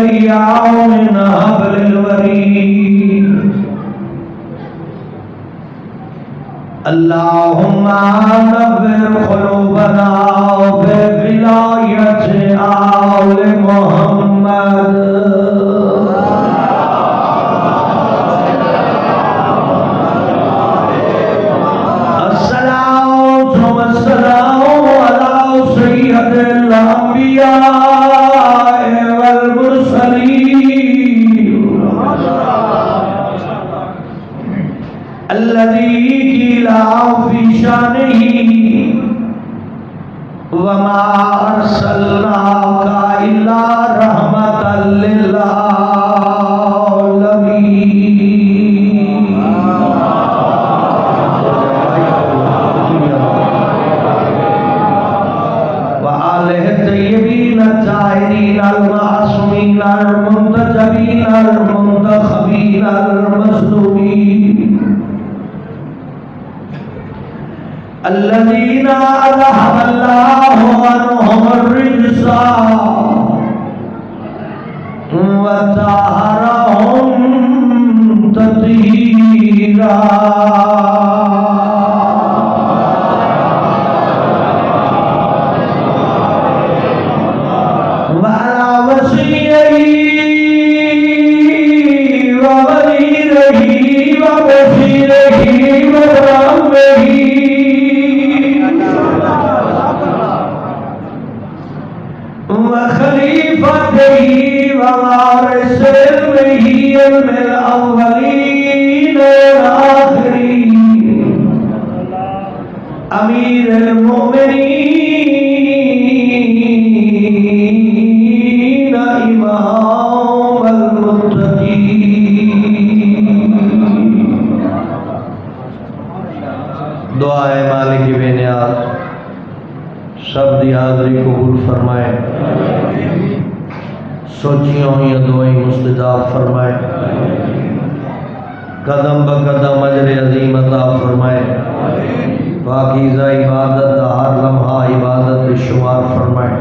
ألياء من حبل الوريد اللهم نور قلوبنا بولاية آل محمد الصلاة والسلام على سيد الأنبياء والمرسلين الذي قيل في شانه وما أرسلناك إلا رحمة للعالمين وآله الطيبين الطاهرين المعصومين المنتجبين المنتخبين المظلومين الذين أذهب الله عنهم الرجس وطهرهم تطهيرا وعلى وصيه ووليه وبشيره ورحمه وخليفته ووارث علمه علم الأولين والآخرين أمير المؤمنين إمام المتقين دعائے مالک بے نیاز سب دی حاضری قبول فرمائے سوچیوں ہوئی دعائیں مستجاب فرمائے قدم بقدم اجر عظیم عطا فرمائے پاکیزہ عبادت دا ہر لمحہ عبادت شمار فرمائے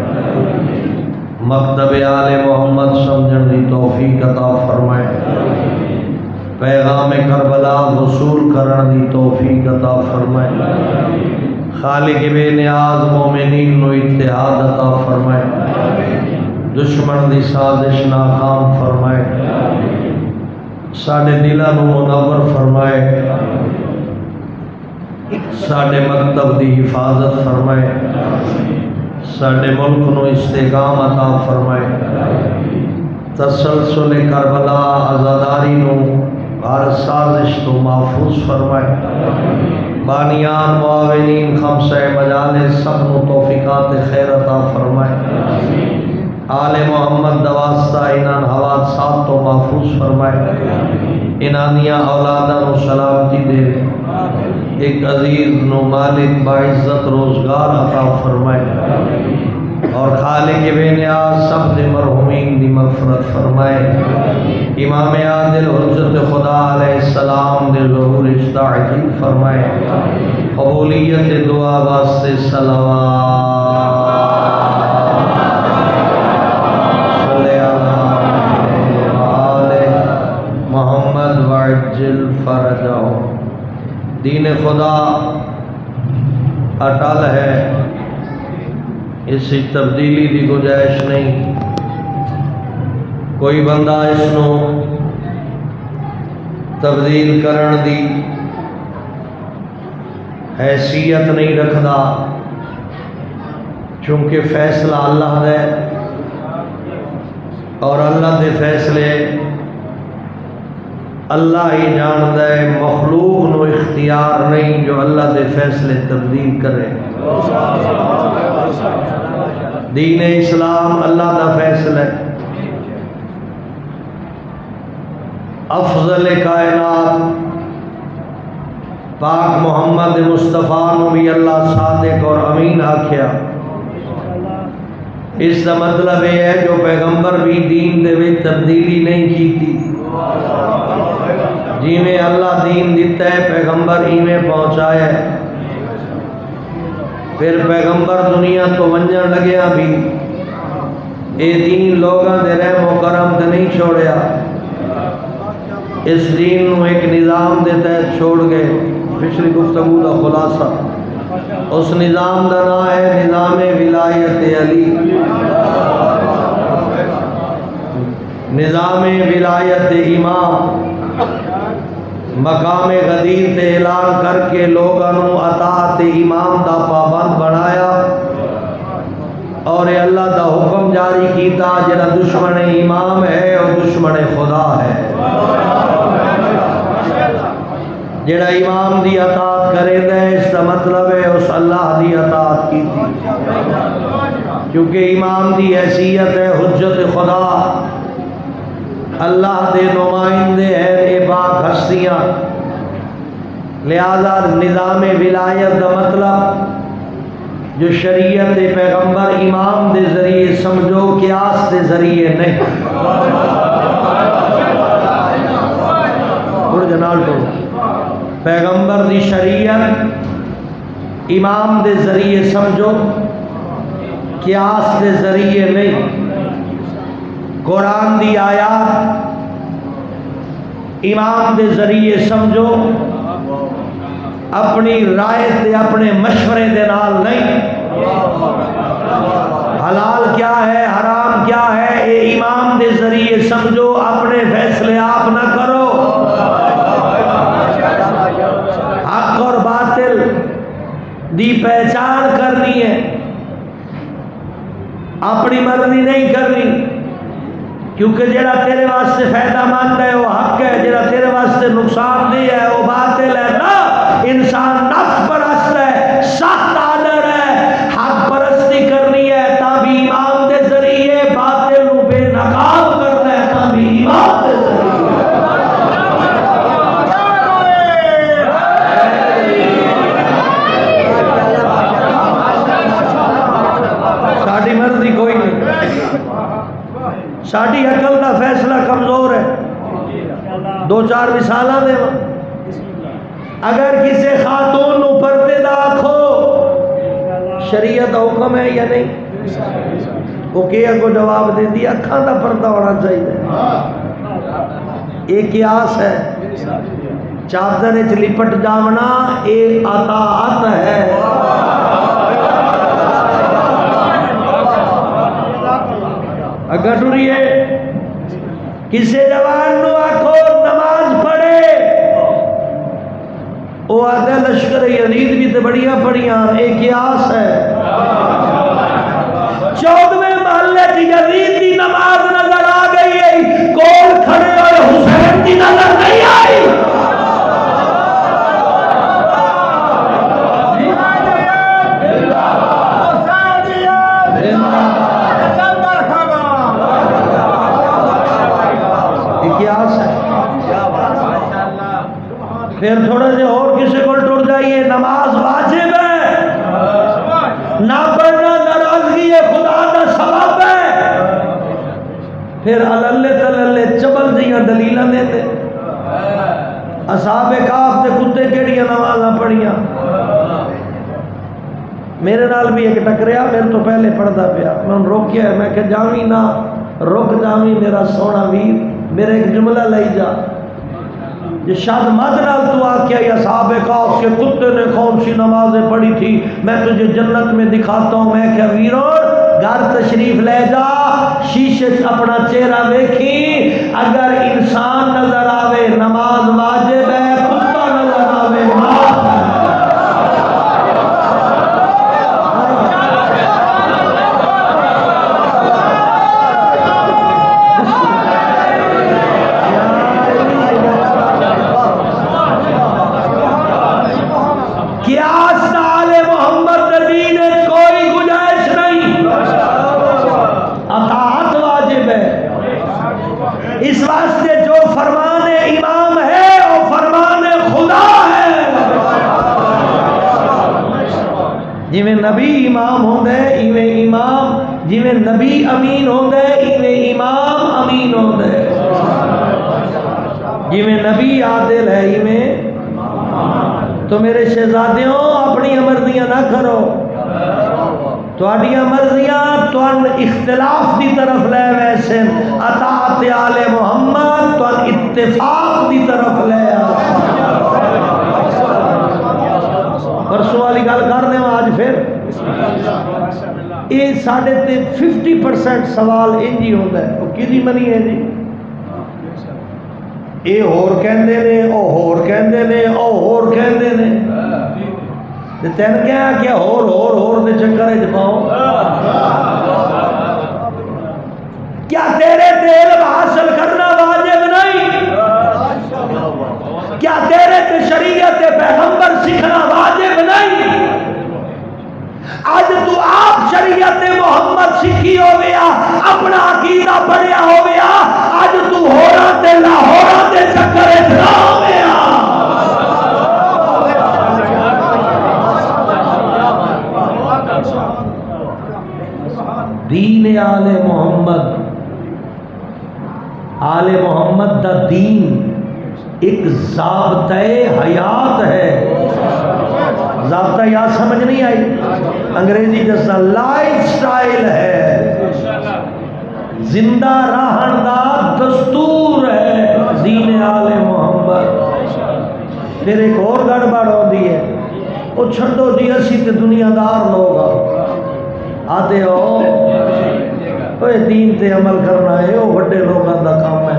مکتب آل محمد سمجھن دی توفیق عطا فرمائے پیغام کربلا وصول کرن دی توفیق عطا فرمائے خالق بے نیاز مومنین نو اتحاد عطا فرمائے دشمن دی سازش ناکام فرمائے ساڈے دلاں نو منور فرمائے ساڈے مکتب دی حفاظت فرمائے ساڈے ملک نو استحکام عطا فرمائے تسلسل کربلا عزاداری نو ہر سازش تو محفوظ فرمائے بانیان معاونین خمسہ مجالس سب نو توفیقات خیر عطا فرمائے آل محمد دواسطہ انان حوادثات تو محفوظ فرمائے انانیاں اولادہ نو سلامتی دے ایک عزیز نو مالک باعزت روزگار عطا فرمائے اور خالق بے نیاز سب دے مرحومین دی مغفرت فرمائے امام عادل حجت خدا علیہ السلام دے ظہور استعجیل فرمائے قبولیت دعا واسطے صلوات صلی اللہ محمد وعجل فرجہم دین خدا اٹل ہے اس سے تبدیلی دی گنجائش نہیں کوئی بندہ اس نو تبدیل کرن دی حیثیت نہیں رکھدا چونکہ فیصلہ اللہ دے اور اللہ دے فیصلے اللہ ہی جاندہ ہے مخلوق نو اختیار نہیں جو اللہ دے فیصلے تبدیل کرے دین اسلام اللہ دا فیصلہ ہے افضل کائنات پاک محمد مصطفیٰ نبی اللہ صادق اور امین آکھیا اس کا مطلب یہ ہے جو پیغمبر بھی دین دے وچ تبدیلی نہیں کی تھی جی میں اللہ دین دیتا ہے پیغمبر ہی میں پہنچایا ہے پھر پیغمبر دنیا تو ونجن لگیا بھی اے دین لوگاں دے رحم و کرم نہیں چھوڑیا، اس دین نو ایک نظام دے تحت چھوڑ گئے۔ پچھلی گفتگو دا خلاصہ اس نظام دا نام ہے نظام ولایت علی۔ نظام ولایت امام مقام غدیر تے اعلان کر کے لوگوں اطاعت امام دا پابند بنایا، اور اللہ دا حکم جاری کیتا جڑا دشمن امام ہے اور دشمن خدا ہے۔ جڑا امام دی اطاعت کرے دے اس کا مطلب ہے اس اللہ دی اطاعت کی تھی، کیونکہ امام دی حیثیت ہے حجت خدا، اللہ دے نمائندے ہیں اے پاک ہستیاں۔ لہذا نظام ولایت کا مطلب جو شریعت پیغمبر امام دے ذریعے سمجھو، قیاس دے ذریعے نہیں۔ پیغمبر دی شریعت امام دے ذریعے سمجھو، قیاس دے ذریعے نہیں۔ قرآن دی آیات امام دے ذریعے سمجھو، اپنی رائے تے اپنے مشورے دے نال نہیں۔ حلال کیا ہے حرام کیا ہے اے امام دے ذریعے سمجھو، اپنے فیصلے آپ نہ کرو۔ حق اور باطل دی پہچان کرنی ہے، اپنی مرضی نہیں کرنی، کیونکہ جڑا تیرے واسطے فائدہ مند ہے وہ حق ہے، جڑا تیرے واسطے نقصان دہ ہے وہ باطل ہے۔ نہ، انسان نفس پرست ہے، سخت آڈر ہے، حق پرستی کرنی ہے تابی امام دے ذریعے، باطل نو بے نقاب کرنا ہے تابی امام دے ذریعے۔ ساڑھی مرضی کوئی نہیں، ساڑھی عقل کا فیصلہ کمزور ہے۔ دو چار مثالہ دے، اگر کسی خاتون نو پردے دا آکھو، شریعت حکم ہے یا نہیں؟ وہ کیا کو جواب دے دی اکھاں دا پردہ ہونا چاہیے۔ ایک قیاس ہے، چادر وچ لپٹ جاونا ایک اطاعت ہے۔ اگر ٹریے کسی جوان نو آکھو نماز پڑھے، وہ آدھے لشکر یزید بھی تے بڑیاں پڑھیاں، ایک قیاس ہے۔ 14ویں محلے کی یزید کی نماز نظر آ گئی ہے، کول کھڑے ہوئے حسین کی نظر نہیں آئی۔ پھر تھوڑے سے اور کسی کو ٹر جائیے، نماز واجب ہے، نہ پڑھنا ناراضگی ہے، خدا کا ثواب ہے۔ پھر اللہ تللے چبل دیاں دلیلاں دیتے، اصحاب کہف دے کتے کیڑیاں نمازاں پڑھیاں۔ میرے نال بھی ایک ٹکریا، میرے تو پہلے پڑھدا پیا، میں ان روکیا ہے، میں کہ جاویں نہ، رک جاویں میرا سونا ویر، میرے ایک جملہ لئی جا۔ یہ شاد مد نال تو آکیا یا اصحاب کہف کے کتے نے کون سی نمازیں پڑھی تھی، میں تجھے جنت میں دکھاتا ہوں۔ میں کیا ویرون گھر تشریف لے جا، شیشے اپنا چہرہ دیکھی، اگر انسان نظر آوے نماز واجب ہے، کتا نظر آوے معاف ہے۔ اس واسطے جو فرمان امام ہے وہ فرمان خدا ہے۔ جویں نبی امام ہوندے ایویں امام، جویں نبی امین ہوندے ایویں امام امین ہوندے، جویں نبی عادل ہے ایویں۔ تو میرے شہزادیوں اپنی مرضیاں نہ کرو، تواڈیاں مرضیاں تواڈ اختلاف دی طرف لے ویسے، اطاعت واسطے آل محمد تو اتفاق دی طرف لے پرسوں والی گل کر دیں آج پھر یہ ساڑھے تے 50% سوال انجی ہوتا ہے وہ کدی منی ہے جی اے ہور کہندے نے او ہور کہندے نے او ہور کہندے نے تے تین کیا ہور دے چکر وچ پاؤ کیا تیرے تے علم حاصل کرنا واجب نہیں کیا تیرے تے شریعت پیغمبر سیکھنا واجب نہیں آج تو آپ شریعت محمد سیکھی ہو گیا اپنا عقیدہ پڑھیا ہو گیا آج تو ہورا تے لاہورا تے چکر اتنا ہو گیا دین آل محمد دا دین ایک ضابطہ حیات ہے ضابطہ یاد سمجھ نہیں آئی انگریزی جیسا لائف سٹائل ہے زندہ رہن دا دستور ہے دین آل محمد پھر ایک اور گڑبڑ ہوتی ہے وہ چھڑو جی اسی تے دنیا دار لوگ آتے ہو دین تے عمل کرنا ہے وہ بڑے لوگوں کا کام ہے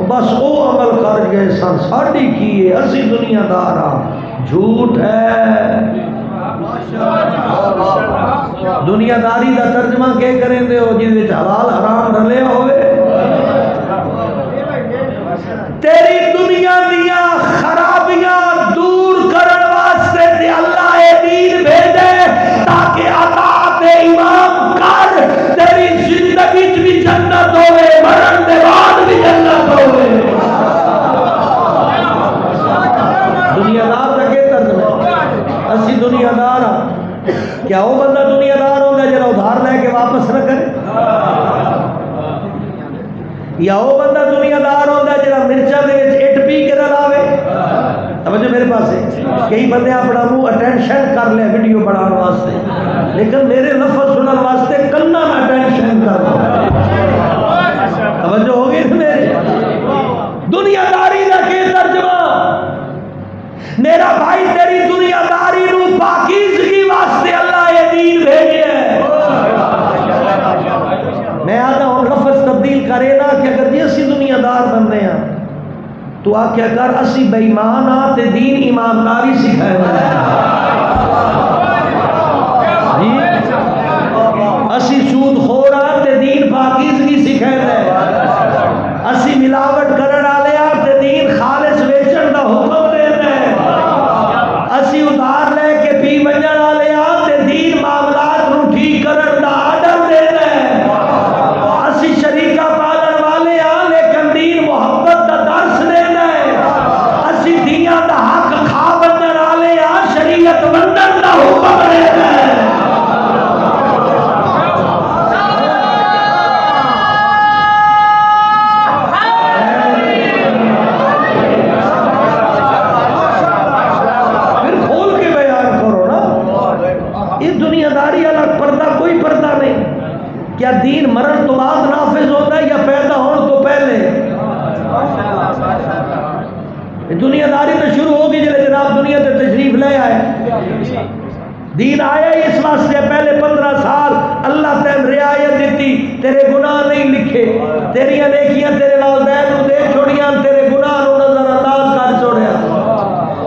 بس وہ عمل کر گئے سن ساڑی کیے اسی دنیا دارا جھوٹ ہے دنیا داری دا ترجمہ کیا کریں دے ہو جن وچ حلال حرام رلے ہوئے تیری دنیا دیا خرابیاں دور کرن واسطے تے اللہ اے دین بھیجے تاکہ اطاعت امام کر تیری زندگی بھی جنت ہوئے مرن دے بعد بھی جنت ہوئے دنیا دار دا کے ترجمہ اسی دنیا دار کیا وہ بندہ دنیا دار ہوگا جنہا ادھار لے کے واپس نہ کرے یا وہ بندہ دنیا دار ہوگا جنہا مرچہ دے اٹ پی کے دلاوے توجہ میرے پاس ہے کئی بندے اپنا منہ اٹینشن کر لے ویڈیو بڑھان واسطے لیکن میرے لفظ سنن واسطے کنا میں اٹینشن کر لوں توجہ ہوگی میرے دنیا داری دا کے ترجمہ میرا بھائی تیری دنیا داری نو پاکیزگی واسطے اللہ یہ دین بھیجے ہے میں آتا ہوں لفظ تبدیل کرے نا کہ اگر جی اسی دنیا دار بندے ہیں تو آپ کیا کر اسی بے ایمان آتے دین ایمانداری سکھائے جی اسی سود خور آتے دین پاکیزگی سکھائے اسی ملاوٹ کرن والے آتے دین خالص ویچن دا حکم دے اسی ادھار لے کے پی ونجن والے آتے دین معاملات نو ٹھیک کرن دا آڈر دے اسی شریکہ پالن والے آ لیکن دین محبت دا درس دے اسی دیاں دا حق کھا ونجن والے آ شریعت ونجن دا حکم دے کیا دین مرن تو بعد نافذ ہوتا ہے یا پیدا ہون تو پہلے دنیا داری تو شروع ہوگی جلے جناب دنیا تے تشریف لے آئے دین آیا ہی اس واسطے پہلے 15 سال اللہ تیم رعایت دیتی تیرے گناہ نہیں لکھے تیری نیکیاں تیرے والدین نو دے چھوڑیاں تیرے گناہ نو نظر انداز کر چھوڑیا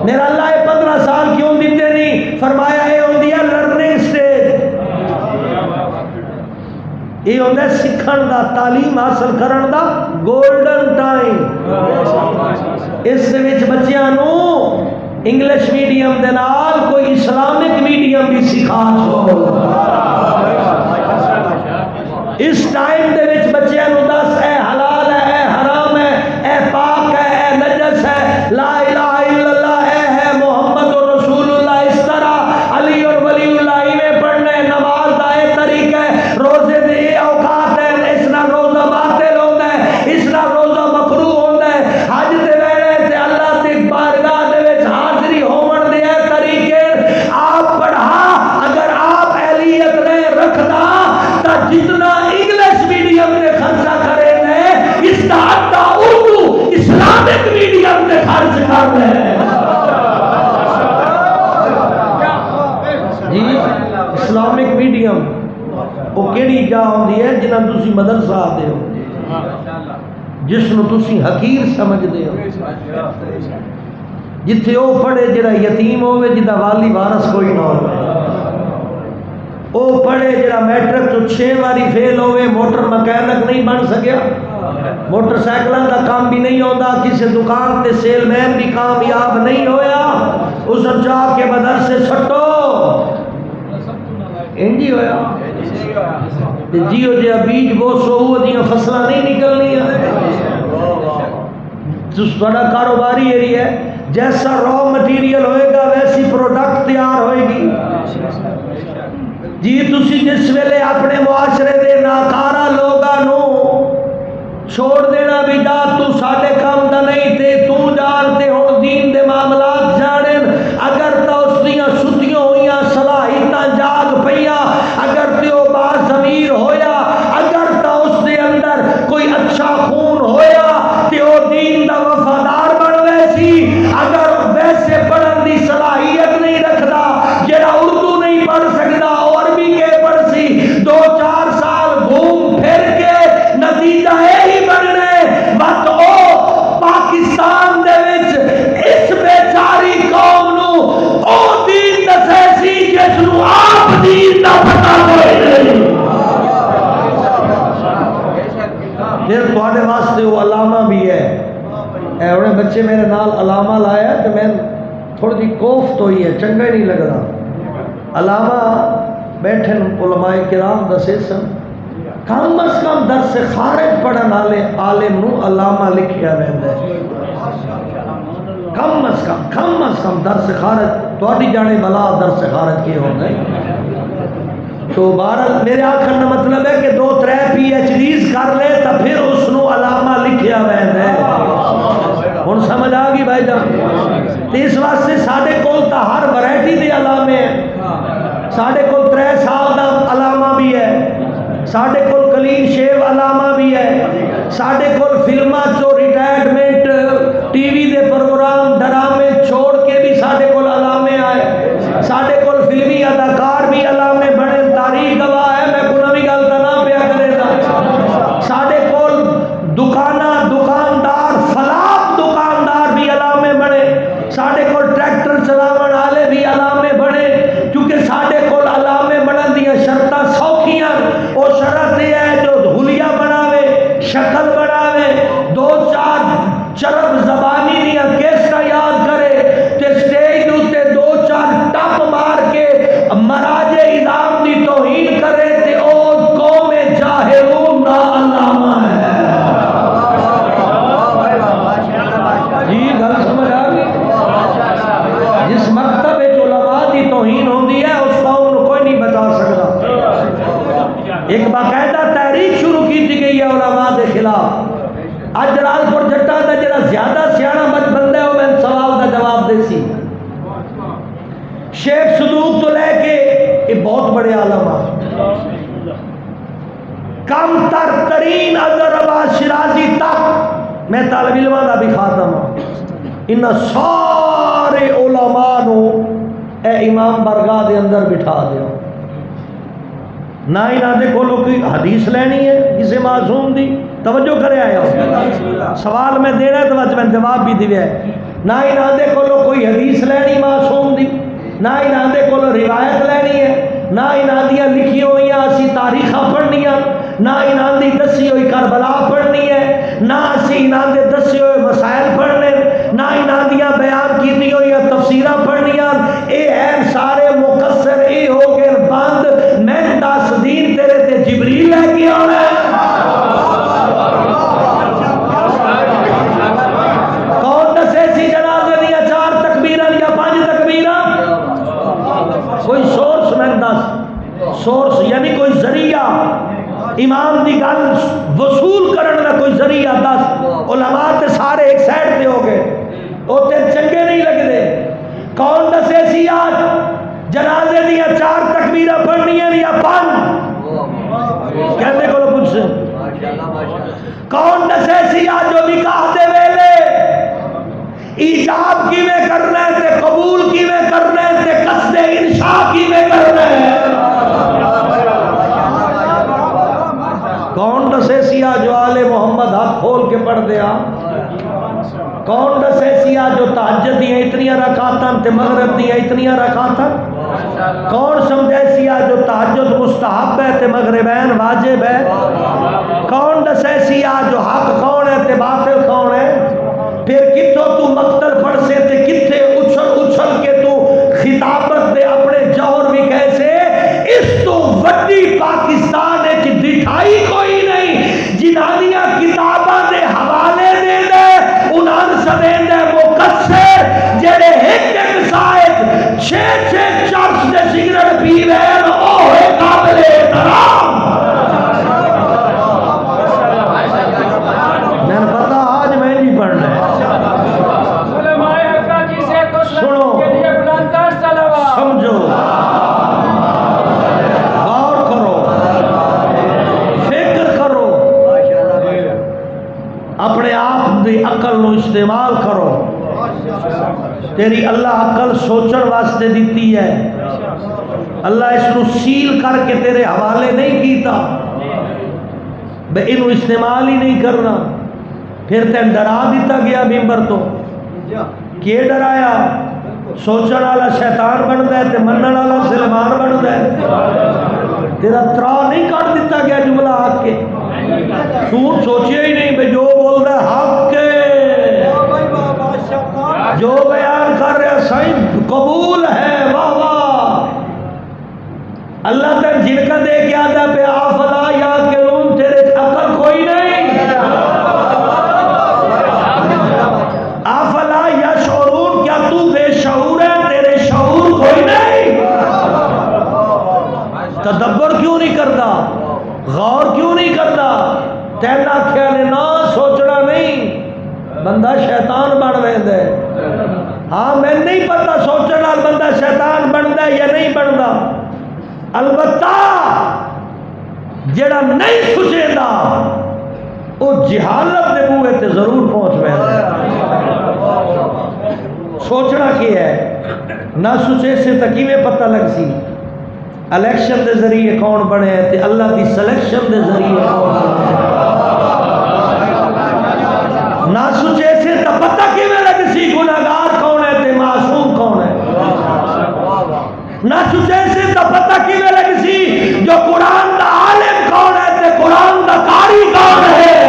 میرا اللہ 15 سال کیوں دیتے نہیں فرمایا اے ہوں دیا لرننگ سٹیج یہ ہوتا ہے سکھن دا تعلیم حاصل کرن دا گولڈن ٹائم اس وچ بچیاں نو انگلش میڈیم دے نال کوئی اسلامک میڈیم بھی سکھا چھوڑ اس ٹائم دے وچ بچیاں نو دس اے حلال ہے اے حرام ہے اے پاک ہے اے نجس ہے لا الہ الا اللہ ہے محمد رسول اللہ اس طرح علی اور ولی اللہ میں پڑھنے نماز دا اے طریقہ ہے روزے دے اوقات ہے اس نہ روزہ باطل ہوتا ہے اس نہ روزہ مکروہ ہوتا ہے حج دے ویلے تے اللہ تے بارگاہ دے وچ حاضری ہون دے طریقے آپ پڑھا اگر آپ اہلیت نے رکھدا تا جتنا انگلش میڈیم نے خرچہ کرے وہ کیڑی جا ہوندی ہے جنہاں تسی مدرسہ آتے ہو، جس نو تسی حقیر سمجھدے ہو، جتھے او پڑھے جڑا یتیم ہوئے جدا والی وارث کوئی نہ ہوئے، او پڑھے جڑا میٹرک تو 6 واری فیل ہوئے موٹر مکینک نہیں بن سکیا، موٹر سائیکلوں کا کام بھی نہیں ہوتا، کسی دکان تے سیل مین بھی کامیاب نہیں ہویا، اس چاہ کے مدرسے چھٹو انجی ہویا جیو جی بیج بوسو وہ دیاں فصلہ نہیں نکلنی تھوڑا کاروباری ایریا ہے، جیسا را مٹیریل ہوئے گا ویسی پروڈکٹ تیار ہوئے گی جی۔ تسی جس ویلے اپنے معاشرے دے ناکارا لوگاں نو چھوڑ دینا بھی جا تو ساڈے کام دا نہیں تے تو جانتے ہو دین دے معاملات جانن، اگر تا اس دیاں ستیاں ہویاں صلاحیتاں جاگ پیا، اگر تے او با ضمیر ہویا، اگر تا اس دے اندر کوئی اچھا خون ہویا تے او دین دا وفادار بن ویسی، اگر ویسے پڑھن دی صلاحیت نہیں رکھدا جڑا اردو نہیں پڑھ سکدا اور عربی کے پڑھ سی 2-4 سال گھوم پھر کے نتیجہ یہی بننے مت او پاکستان دے وچ اس بیچاری قوم نو او دین دسے سی جس نو آپ دین دا پتہ کوئی نہیں، پھر تواڈے واسطے وہ علامہ بھی ہے، اے بچے میرے نال علامہ لایا تو میں تھوڑی جی کوفت ہوئی ہے، چنگا ہی نہیں لگدا، علامہ بیٹھے علماء کرام دسے سن کم از کم درس خارج پڑھن والے عالم نو علامہ لکھیا ویندا ہے، کم از کم درس خارج تواڈی جانے بلا درس خارج کی ہوندا ہے، تو بہرحال میرے آکھن کا مطلب ہے کہ 2-3 پی ایچ ڈیز کر لے تو پھر اس نو علامہ لکھیا ویندا ہے، ہن سمجھ آ گئی بھائی جان؟ اس واسطے ساڈے کول تا ہر ورائٹی دے علامے ہیں، ساڈے کول 3 سال دا علامہ بھی ہے، ساڈے کول کلین شیو علامہ بھی ہے، ساڈے کول فلماں چو ریٹائرمنٹ ٹی وی دے پروگرام ڈرامے چھوڑ کے بھی ساڈے کول علامے آئے، ساڈے کول فلمی اداکار بھی علامے بنے، تاریخ گواہ ہے، میں کوئی نویں گل تے نہ پیا کرے گا، ساڈے کول دکاندار فلاح دکاندار بھی علامے بنے، ساڈے کول ٹریکٹر چلاون والے بھی علامے بنے، کیونکہ ساڈے کول علامے بنن دیاں شرطاں سوکھیاں، او شرط یہ ہے جو حلیہ بناوے، شکل بناوے، 2-4 چرب زبانی دیاں کیسٹا یاد کرے تے سٹیج تے 2-4 ٹپ مار کے مراج اعظام دی توہین کرے تے او قوم جاہلون دا علامہ ہے۔ جی گل سمجھ آ گئی؟ جس مکتب علماء دی توہین ہوندی ہے اس قوم کو کوئی نہیں بچا سکتا، ایک باقاعدہ تحریک شروع کی گئی ہے علماء دے خلاف۔ اج جلال پور جٹا دا جڑا زیادہ سیاح بندہ ہے وہ میں سوال دا جواب دے سی، شیخ صدوق تو لے کے یہ بہت بڑے علماء، کم تر ترین اظہر آباد شرازی تک میں طالب علماء دا بھی خاتم ہوں، ان سارے علماء نو اے امام برگاہ دے اندر بٹھا دیو، نہ ہی نہ دے کولو کوئی حدیث لینی ہے کسی معصوم دی، توجہ کرے آیا ہو سوال میں دینا ہے تو میں جواب بھی دیا ہے، نہ ہی نہ دے کولو کوئی حدیث لینی معصوم دی، نہ ہی نہ دے کولو روایت لینی ہے، نہ ہی نہ دیاں لکھی ہوئی اسی تاریخاں پڑھنیاں، نہ ہی نہ دی دسی ہوئی کربلا پڑھنی ہے، نہ اسی نہ دے دسی ہوئے مسائل پڑھنے، نہ ہی نہ دیاں بیان کیتی ہوئی تفسیراں پڑھنیاں، اے ہیں سارے مقصر اے ہو گئے بند، میں 10 دین تیرے تے جبریل لے کے آنا ہے، کون دسے سی جنازے دیا 4 تکبیراں یا 5 تکبیراں؟ کوئی سورس میں دس، سورس یعنی کوئی ذریعہ امام دی گل وصول کرن دا کوئی ذریعہ دس، علماء تے سارے ایک سائڈ تے ہو گئے، او تے چنگے نہیں لگدے، کون دسے سی آج جنازے دیا 4 تکبیراں پڑھنیاں یا 5؟ کہندے کو پوچھ سے کون دسے سی آج جو نکاح دے ویلے ایجاب کی میں کرنا ہے تے قبول کی میں کرنا ہے تے قصد انشاء کی میں کرنا ہے، آل محمد ہاتھ کھول کے پڑھ دیا کون دسے سیا جو تہجد دیاں اتنیاں رکعتاں تے مغرب دیاں اتنیاں رکعتاں کون سمجھے سیا جو تہجد مستحب ہے تے مغربین واجب ہے کون دسے سیا جو حق کون ہے تے باطل کون ہے پھر کتوں تو مقتل پڑھ سے تے کتھے اچھل کے تو خطابت دے اپنے جوہر بھی کیسے اس تو وڈی پاکستان ہے کہ دکھائی کوئی نہیں جنانیاں کتاباں دے حوالے دے دے انہاں سدیں دے مقصر جڑے ایک سائد چھ چرچ دے سگریٹ پی رہے او ہے قابل احترام میں پتہ آج میں نہیں پڑھنا ہے سنو سمجھو غور کرو فکر کرو اپنے آپ دی عقل نو استعمال کرو تیری اللہ عقل سوچن واسطے دیتی ہے اللہ اس کو سیل کر کے تیرے حوالے نہیں کیتا بے انہوں استعمال ہی نہیں کرنا پھر تین ڈرا دیتا گیا ممبر تو کیے ڈرایا سوچن والا شیطان بنتا ہے تے منن والا سلیمان بنتا ہے تیرا ترا نہیں کٹ دیتا گیا جملہ حق کے تو سوچیا ہی نہیں بے جو بول رہا ہے حق کے جو بیان کر رہا صحیح قبول ہے واہ واہ اللہ تک جن کا دے کے آتا پہ آفلا یا کلون تیرے عقل کوئی نہیں آفلا یا شعورون کیا تو بے شعور ہے تیرے شعور کوئی نہیں تدبر کیوں نہیں کرتا غور کیوں نہیں کرتا تینا خیال نہ سوچنا نہیں بندہ شیطان بن رہے دے ہاں میں نہیں پتا سوچنا بندہ شیطان بنتا ہے یا نہیں بنتا البتہ جڑا نہیں سوچے گا وہ جہالت دے بوئے تے ضرور پہنچ رہے سوچنا کیا ہے نہ سوچے سے تکیویں پتہ لگ سی الیکشن دے ذریعے کون بنے ہیں تے اللہ دی سلیکشن دے ذریعے کون بنے نہ سوچے سے تو پتہ کیویں لگ سی گناہگار کون ہے تے معصوم کون ہے نہ سوچے سے تو پتہ کیویں لگ سی جو قرآن دا عالم کون ہے تے قرآن دا قاری کون ہے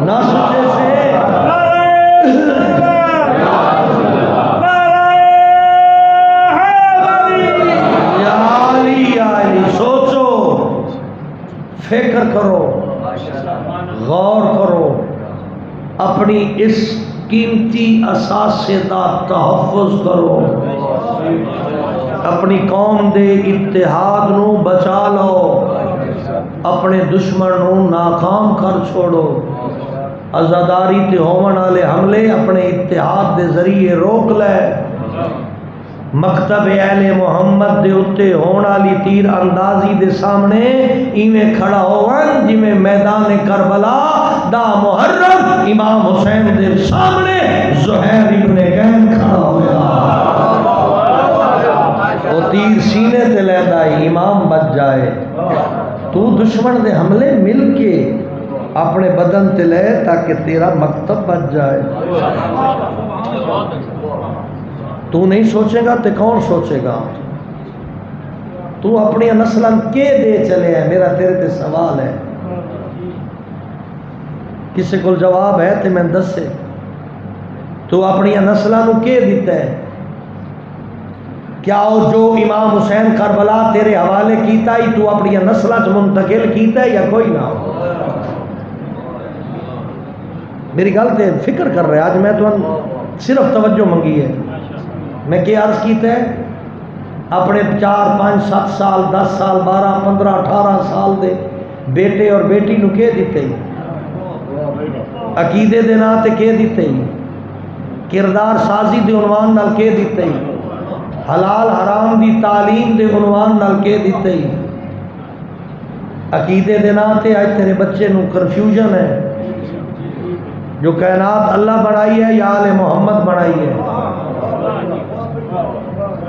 نہ سوچے سے سوچو فکر کرو غور کرو اپنی اس قیمتی اثاثے دا تحفظ کرو اپنی قوم دے اتحاد نو بچا لو اپنے دشمن نو ناکام کر چھوڑو عزاداری تے ہون والے حملے اپنے اتحاد دے ذریعے روک لے مکتب اہل محمد دے اتے ہون والی تیر اندازی دے سامنے ایویں کھڑا ہوون جویں میدان کربلا دا محرم امام حسین دے سامنے زہیر ابن کہن کھڑا ہویا وہ تیر سینے تے لیندا امام بچ جائے تو دشمن دے حملے مل کے اپنے بدن تے لے تاکہ تیرا مکتب بچ جائے تو نہیں سوچے گا تو کون سوچے گا تو اپنی نسلن کے دے چلے ہیں میرا تیرے تے سوال ہے کسی کو جواب ہے تو میں دسے تو اپنی نسلن کے دیتا ہے کیا وہ جو امام حسین کربلا تیرے حوالے کیتا ہی تو اپنی نسلن منتقل کیتا ہے یا کوئی نہ میری گل تے فکر کر رہے آج میں تو صرف توجہ منگی ہے میں کیا عرض کیتا ہے اپنے 4 5 7 سال 10 سال 12 15 18 سال دے بیٹے اور بیٹی نو کے دیتے ہی عقیدے دے نا تے کے دیتے ہی کردار سازی دے عنوان نال کے دیتے ہی حلال حرام دی تعلیم دے عنوان نال کے دیتے ہی عقیدے دے نا تے آج تیرے بچے نو کنفیوژن ہے جو کائنات اللہ بنائی ہے یا آل محمد بنائی ہے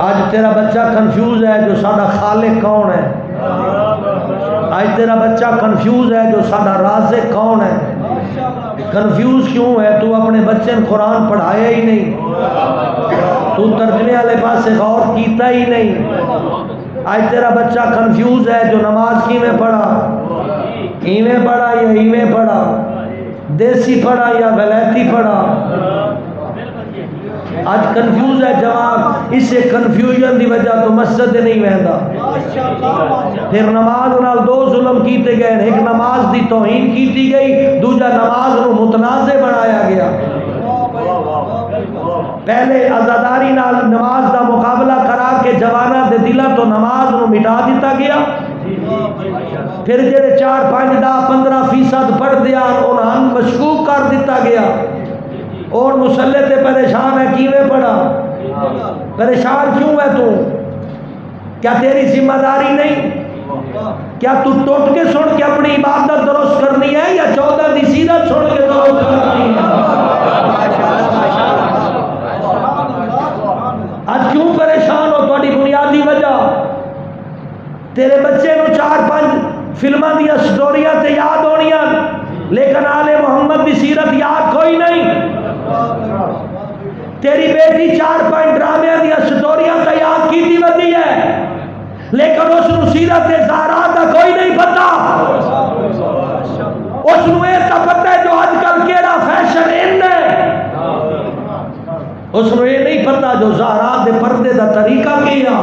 آج تیرا بچہ کنفیوز ہے جو ساڈا خالق کون ہے. آج تیرا بچہ کنفیوز ہے جو ساڈا رازق کون ہے. کنفیوز کیوں ہے؟ تو اپنے بچے نے قرآن پڑھایا ہی نہیں, تو ترجمے والے پاسے غور کیتا ہی نہیں. آج تیرا بچہ کنفیوز ہے جو نماز کیویں پڑھا, ایویں پڑھا یا ایویں پڑھا, دیسی پڑھا یا ولایتی پڑھا. آج کنفیوز ہے جواب. اسے کنفیوژن دی وجہ تو مسجد نہیں وہدا. پھر نماز نال دو ظلم کیتے گئے, ایک نماز دی توہین کیتی گئی, دوجا نماز نو متنازع بنایا گیا. پہلے عزاداری نال نماز دا مقابلہ کرا کے جواناں دے دلاں تو نماز نو مٹا دیتا گیا. پھر جڑے 4 5 10 15% پڑھ دیا انہاں مشکوک کر دیتا گیا. اور مسلح تے پریشان ہے, کیویں پڑھا, پریشان کیوں ہے تو؟ کیا تیری ذمہ داری نہیں؟ کیا تو ٹوٹ کے سن کے اپنی عبادت درست کرنی ہے یا 14 دی سیرت سن کے درست کرنی ہے؟ آج کیوں پریشان ہو؟ تھوڑی بنیادی وجہ تیرے بچے نو 4 5 فلماں دیا سٹوریاں تے یاد ہونیاں, لیکن آل محمد دی سیرت یاد کوئی نہیں. تیری بیٹی 4 5 ڈرامے دیا سٹوریاں تے یاد کیتی ودی ہے, لیکن اس نو سیرت زہرا دا کوئی نہیں پتا. اس نو یہ تو پتہ ہے جو آج کل کیڑا فیشن ان ہے, اس نو یہ نہیں پتا جو زہرا دے پردے دا طریقہ کیا.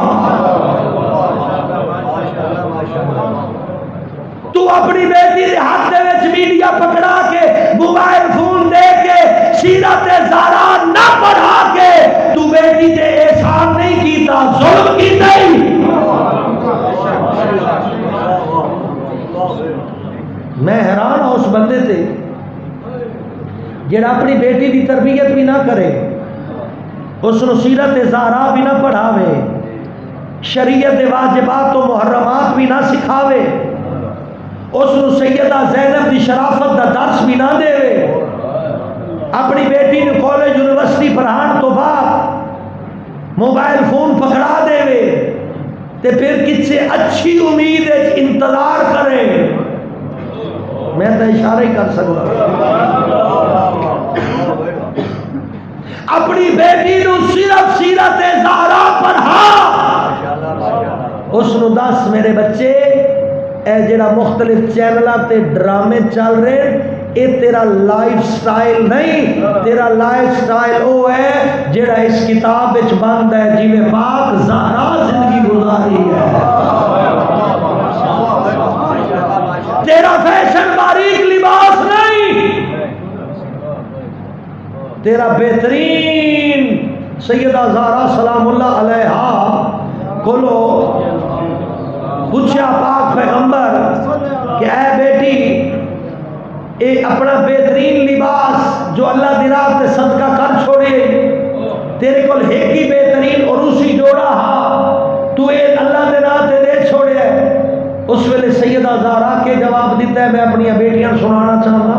تو اپنی بیٹی دے ہاتھ دے وچ میڈیا پکڑا کے, موبائل فون دے کے, سیرت زہرا نہ پڑھا کے تو بیٹی دے احسان نہیں کیتا, ظلم کیتا ہی. میں حیران ہوں اس بندے تے جڑا اپنی بیٹی دی تربیت بھی نہ کرے, اس نو سیرت زہرا بھی نہ پڑھاوے, شریعت واجبات و محرمات بھی نہ سکھاوے, اس نو سیدہ زینب دی شرافت دا درس بھی نہ دے. اپنی بیٹی نے کالج یونیورسٹی پڑھان تو بعد موبائل فون پکڑا دے تے پھر کچھ اچھی امید انتظار کرے. میں تو اشارہ ہی کر سکتا. اپنی بیٹی نو صرف سیرت زہرا پڑھا, اس نو دس میرے بچے اے جڑا مختلف چینلاں تے ڈرامے چل رہے اے تیرا لائف سٹائل نہیں. تیرا لائف سٹائل او ہے جڑا اس کتاب وچ بند ہے, جویں پاک زہرا زندگی گزاری ہے. تیرا فیشن باریک لباس نہیں, تیرا بہترین سیدہ زہرا سلام اللہ علیہا کولو پوچھا پاک پیغمبر کہ اے بیٹی اے اپنا بہترین لباس جو اللہ دی راہ تے صدقہ کر چھوڑے, تیرے کول ایک ہی بہترین عروسی جوڑا ہا, تو اے اللہ دے راہ تے دے چھوڑے. اس ویلے سیدہ زہرا کے جواب دیتا ہے, میں اپنی بیٹیاں سنانا چاہتا.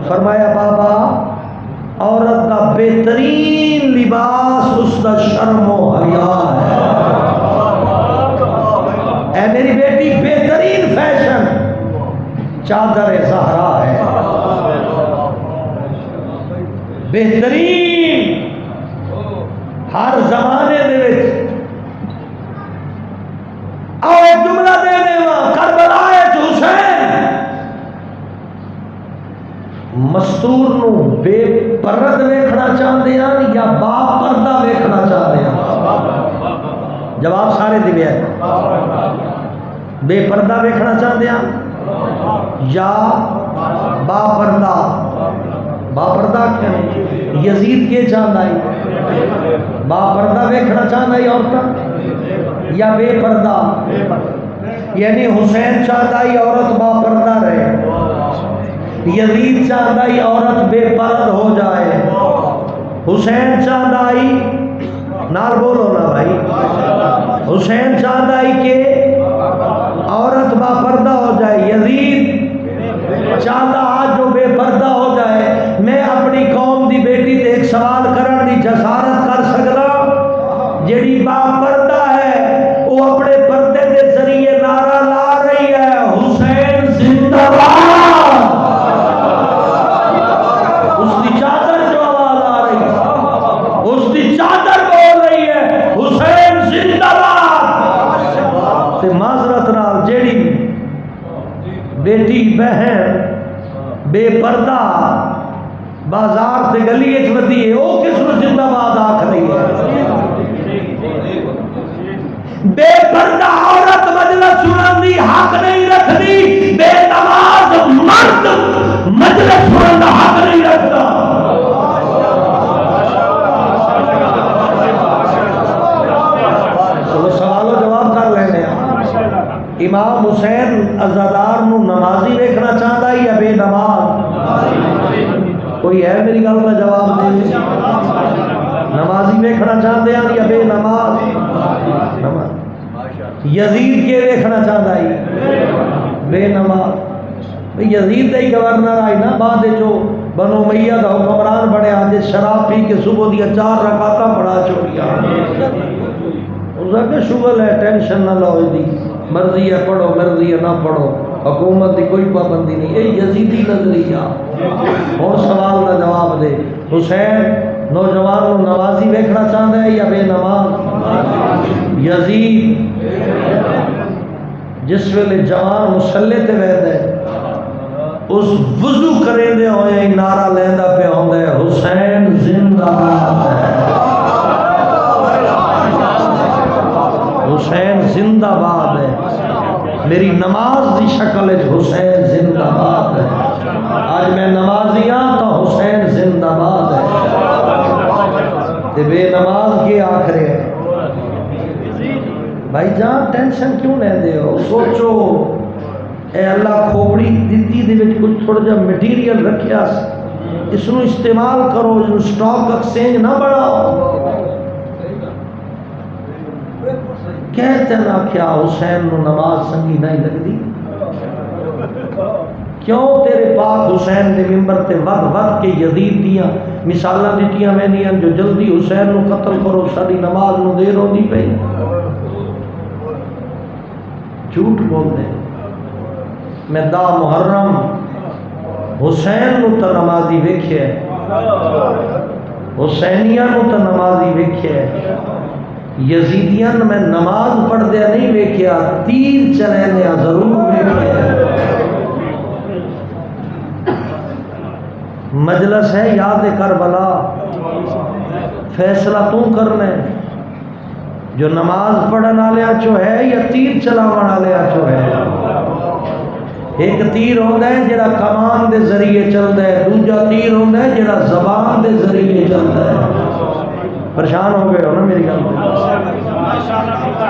فرمایا بابا عورت کا بہترین لباس اس کا شرم و حیا ہے. اے میری بیٹی بہترین فیشن چادر زہرا ہے, بہترین ہر زمانے دے وچ. آؤ ایک جملہ دے دیواں, کربلا حسین مستور نو بے پرد ویکھنا چاہتے ہیں یا با پردہ ویکھنا چاہتے ہیں؟ جواب سارے دیا ہے. بے پردہ ویکھنا چاہتے ہیں یا با پردہ؟ با پردہ کیا یزید کے چاہتا ہے؟ با پردہ ویکھنا چاہتا ہے عورتیں یا بے پردہ؟ یعنی حسین چاہتا ہے عورت با پردہ رہے, یزید چاہتا ہے عورت بے پرد ہو جائے. حسین چاہتا ہے, نال بولو نا بھائی, حسین چاہتا ہے کہ عورت با پردہ ہو جائے, یزید چاہتا آج جو بے پردہ ہو جائے. میں اپنی قوم دی بیٹی تے ایک سوال کرن دی جسارت کر سکتا, بیٹی بہن بے پردہ بازار تے گلی ودی ہے وہ کس کو زندہ باد آکھ رہی ہے؟ بے پردہ عورت مجلس سنن دی حق نہیں رکھتی، بے نماز مرد مجلس سنن دا حق نہیں رکھتا۔ چلو سوال و جواب کر لینے ہیں۔ امام حسین عزادار نو نمازی دیکھنا چاہتا ہے یا بے نماز؟ کوئی ہے میری گل کا جواب دے؟ نمازی دیکھنا چاہتے ہیں یا بے نماز؟ یزید کے دیکھنا چاہتا ہے بے نماز۔ یزید دا ہی گورنر آئی نا بعد جو بنو امیہ دا حکمران بنے آج شراب پی کے صبح دیا 4 رکعتاں پڑھا چھوڑیا۔ اس کا شغل ہے، ٹینشن نہ لو، دی مرضی ہے پڑھو مرضی ہے نہ پڑھو، حکومت کی کوئی پابندی نہیں۔ یہ یزیدی نظریہ۔ اور سوال کا جواب دے، حسین نوجوان کو نمازی دیکھنا چاہتا ہے یا بے نماز؟ یزید جس ویلے جوان مسلح تے ویدا ہے اس وضو کریندے ہوئے نعرہ لیندا پہ ہوندا ہے حسین زندہ باد ہے، حسین زندہ باد ہے، میری نماز دی شکل ہے حسین زندہ باد ہے۔ آج میں نمازی ہاں تو حسین زندہ باد ہے۔ تے بے نماز کے آخرے ہے بھائی جان، ٹینشن کیوں لے دے ہو؟ سوچو اے اللہ کھوپڑی دتی دے وچ کچھ تھوڑا جا مٹیریل رکھیا، اس نو استعمال کرو، اس نو سٹاک ایکسچینج نہ بڑھاؤ۔ کہتے نا کیا حسین نو نماز سنگی نہیں لگدی؟ کیوں تیرے پاک حسین دے ممبر تے ود کے یزید دیاں مثالاں دتیاں وینیاں جو جلدی حسین نو قتل کرو، ساری نماز نو دیر ہوندی پئی؟ جھوٹ بول دے۔ میں دا محرم حسین نو تا نمازی ویکھیا ہے، حسینیاں نو تا نمازی ویکھیا ہے، یزیدیاں میں نماز پڑھ دیا نہیں ویکھیا، تیر چلے ضرور ویکھیا ہے۔ مجلس ہے یاد کربلا، فیصلہ تو کرنا ہے، جو نماز پڑھن والے چو ہے یا تیر چلاون والے چو ہے؟ ایک تیر ہوتا ہے جڑا کمان دے ذریعے چلتا ہے، دوجا تیر ہوتا ہے جڑا زبان دے ذریعے چلتا ہے۔ پریشان ہو گئے ہو نا میری گل؟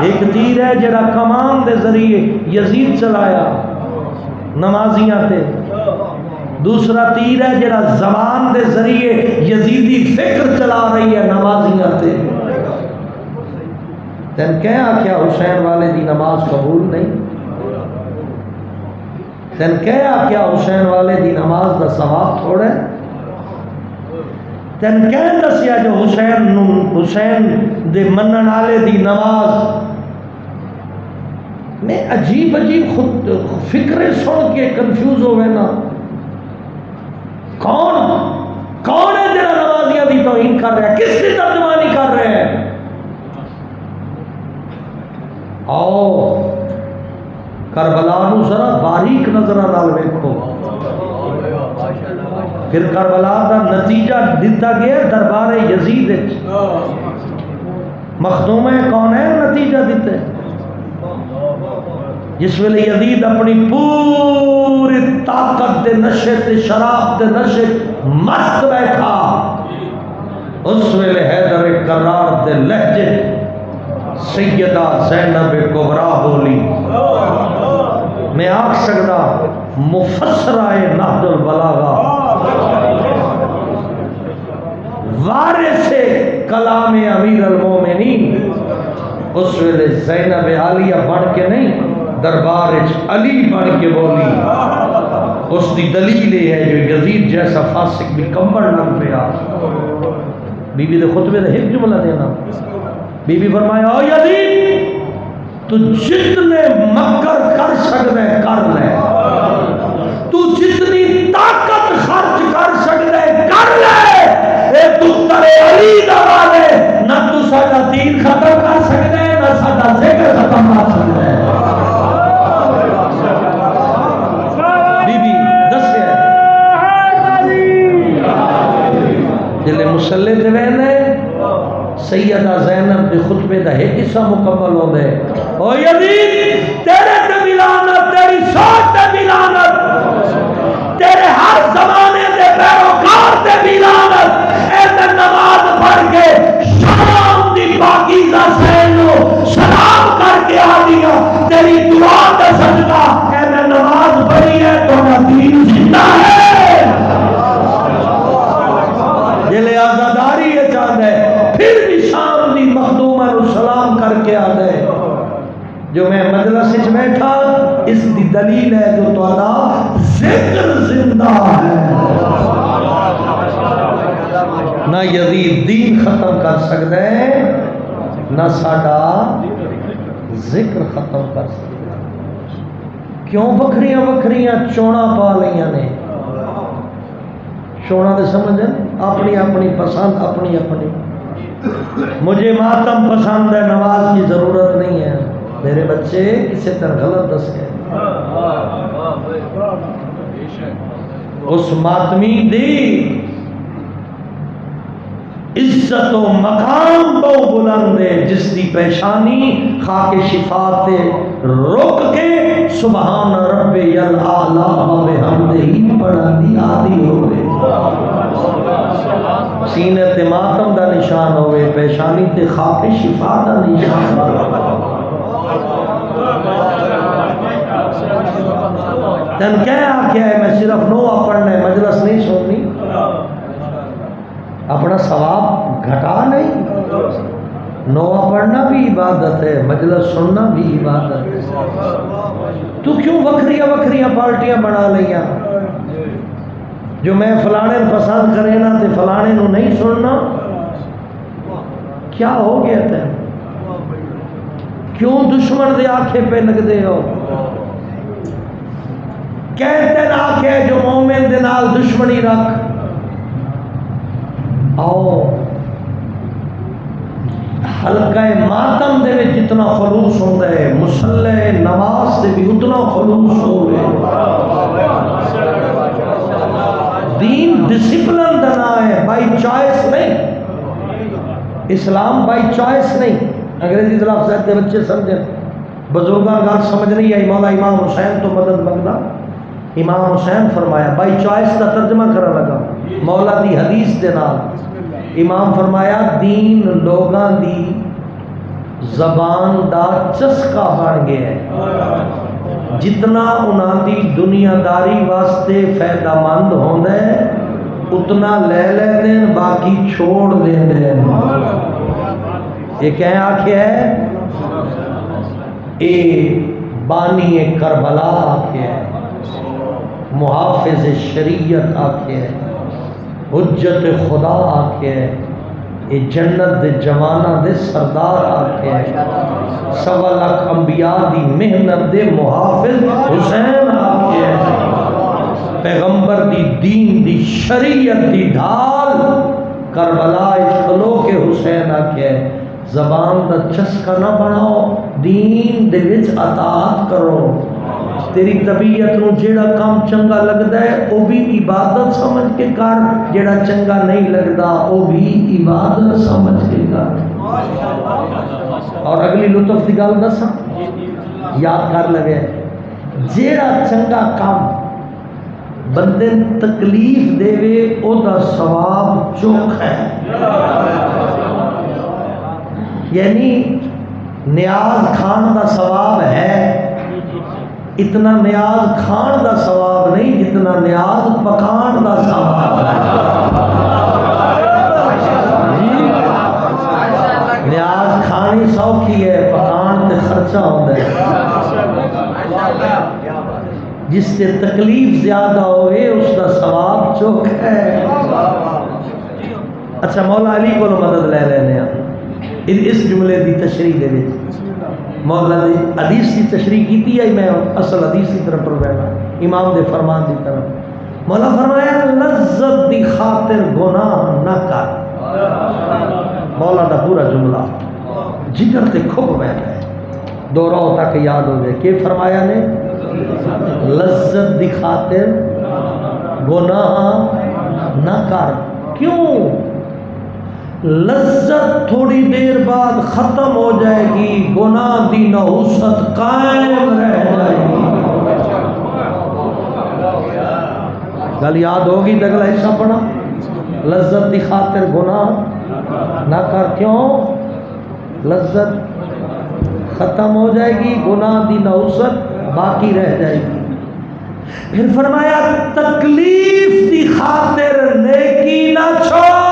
ایک تیر ہے جڑا کمان دے ذریعے یزید چلایا نمازیاں تے، دوسرا تیر ہے جڑا زبان دے ذریعے یزیدی فکر چلا رہی ہے نمازیاں تے۔ تین کیا آخیا حسین والے دی نماز قبول نہیں؟ تین کیا آخیا حسین والے دی نماز دا ثواب تھوڑا ہے؟ تین کیا دسیا جو حسین دے منن والے دی نماز میں عجیب خود فکریں سن کے کنفیوز ہو گئے نا؟ کون ہے جڑا نمازیاں دی توہین کر رہا ہے؟ کس کی ترجمانی کر رہے ہیں؟ آؤ کربلا نو ذرا باریک نظراں نال ویکھو، پھر کربلا دا نتیجہ دتا گیا دربار یزید وچ، مخدوم کونین نتیجہ دیتے، جس ویلے یزید اپنی پوری طاقت دے نشے تے شراب دے نشے مست بیٹھا، اس ویلے حیدر کرار دے لہجے سیدہ زینب کبریٰ بولی، میں آکھ سکتا مفسرہ نہج البلاغہ، وارث کلام امیر المومنین، اس ویلے زینب عالیہ بن کے نہیں دربار علی بن کے بولی۔ اس دی دلیل ہے جو یزید جیسا فاسق بھی کمبر نہ پیا۔ بی بی دے خطبے دے ایک جملہ دینا، بی بی فرمایا او یزید تو جتنے مکر کر سکتے کر لے، تو جتنی طاقت خرچ کر سکتے کر لے، اے دختر علی دا والے نہ تو ساڈا دین ختم کر سکتے نہ ساڈا ذکر ختم کر سکتے۔ سیدہ زینب دے خطبے دا ایک حصہ مکمل ہو گئے. او یزید تیرے تے بھی لعنت، تیری سوچ تے بھی لعنت، تیرے ہر زمانے دے پیروکار تے بھی لعنت. اے تے نماز پڑھ کے شام دی پاکیزہ سین نو سلام کر کے آ دیا تیری دعا دا صدقہ. اے تے نماز پڑھی ہے تو دین زندہ ہے. جلے آزاداری یہ چاہتا ہے پھر بھی شام دی مخدومہ نو سلام کر کے آ دے. جو میں مجلس وچ بیٹھا اس دی دلیل ہے جو تہاڈا ذکر زندہ ہے. نہ یزید دین ختم کر سکتا ہے نہ ساڈا ذکر ختم کر سکتا ہے. کیوں وکھریاں وکھریاں چوڑا پا لیاں نے؟ چوڑا تو سمجھیں اپنی اپنی پسند اپنی اپنی. مجھے ماتم پسند ہے، نماز کی ضرورت نہیں ہے. میرے بچے کسی طرح غلط دس گئے. اس ماتمی دی عزت و مقام بہو بلند ہے جس دی پیشانی خاک شفاعت رک کے سبحان رب الاعلی و بحمدہ پڑھا دی آدھی ہوئے. سینے تے ماتم دا نشان ہوئے، پیشانی تے خاک شفاعت دا نشان ہوئے. تن کیا آکھیا ہے میں صرف نوہ پڑھنا ہے، مجلس نہیں سننی. اپنا ثواب گھٹا نہیں. نوہ پڑھنا بھی عبادت ہے، مجلس سننا بھی عبادت ہے. تو کیوں وکھریاں وکھریاں پارٹیاں بنا لیا؟ جو میں فلانے پسند کرے نا تے فلانے نو نہیں سننا. کیا ہو گیا تھا؟ کیوں دشمن دے آنکھیں پہ لگ دے ہو؟ کہتے نا آنکھیں جو مومن دے نال دشمنی رکھ. آؤ حلقہ ماتم دے میں جتنا خلوص ہوتا ہے مسلح نماز سے بھی اتنا خلوص ہوئے. دین ڈسپلن دنا ہے، بائی چوائس نہیں. اسلام بائی چوائس نہیں. انگریزی طرف سے بچے سمجھیں، بزرگاں گال سمجھ نہیں آئی. مولا امام حسین تو مدد منگنا. امام حسین فرمایا بائی چوائس کا ترجمہ کرنے لگا مولا دی حدیث دے نال. امام فرمایا دین لوگاں دی زبان دا چسکا بن گیا ہے. جتنا انہاں دی دنیا داری واسطے فائدہ مند ہوندا ہے اتنا لے لیندے باقی چھوڑ دیندے. یہ کہیں آکھیا ہے اے بانی کربلا آکھیا ہے، محافظ شریعت آکھیا ہے، حجت خدا آکھیا ہے، یہ جنت دے جوانہ دے سردار آکھیا ہے، 1.25 لاکھ انبیاء دی محنت دے محافظ حسین آکھیا ہے، پیغمبر دی دین دی شریعت دی ڈھال کربلا کھلو کے حسین آکھیا ہے. زبان دا چسکا نہ بناؤ، دین دے وچ اطاعت کرو. تیری طبیعت نو جیڑا کام چنگا لگدا ہے وہ بھی عبادت سمجھ کے کر، جیڑا چنگا نہیں لگدا وہ بھی عبادت سمجھ کے کر. اور اگلی لطف دی گل دساں یاد کر لگے، جیڑا چنگا کام بندے تکلیف دے وے او دا ثواب چوک ہے. یعنی نیاز کھان دا ثواب ہے، اتنا نیاز کھان دا ثواب نہیں جتنا نیاز پکان دا ثواب ہے. نیاز کھانی سوکھی ہے، پکان تے خرچہ ہوتا ہے. جس سے تکلیف زیادہ ہوئے اس کا ثواب چوک ہے. اچھا مولا علی کو مدد لے لینے اس جملے دی تشریح دے وچ. مولا دی حدیث کی تشریح کیتی ہے، میں اصل حدیث کی طرف پر بیٹھا امام دے فرمان دی طرف. مولا فرمایا لذت دی خاطر گناہ نہ کر. مولا دا پورا جملہ جگر تے کھب بیٹھا ہے، دوہراؤ تک یاد ہو جائے. کہ فرمایا نے لذت دی خاطر گناہ نہ کر. کیوں؟ لذت تھوڑی دیر بعد ختم ہو جائے گی، گناہ دی نحوست قائم رہ جائے گی۔ گل یاد ہوگی تو اگلا حصہ پڑھا، لذت دی خاطر گناہ نہ کر، کیوں؟ لذت ختم ہو جائے گی، گناہ دی نحوست باقی رہ جائے گی۔ پھر فرمایا تکلیف دی خاطر نیکی نہ چھوڑ،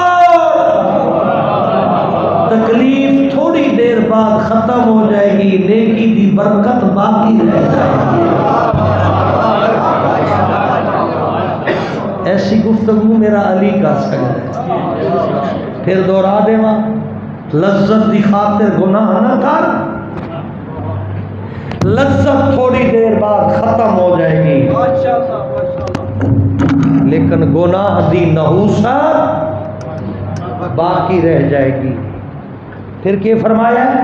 تکلیف تھوڑی دیر بعد ختم ہو جائے گی، نیکی دی برکت باقی رہ جائے گی۔ ایسی گفتگو میرا علی کا سکتا ہے۔ پھر دوہرا دے ماں، لذت دی خاطر گناہ نہ کر، لذت تھوڑی دیر بعد ختم ہو جائے گی، لیکن گناہ دی نحوست باقی رہ جائے گی۔ پھر کیا فرمایا ہے؟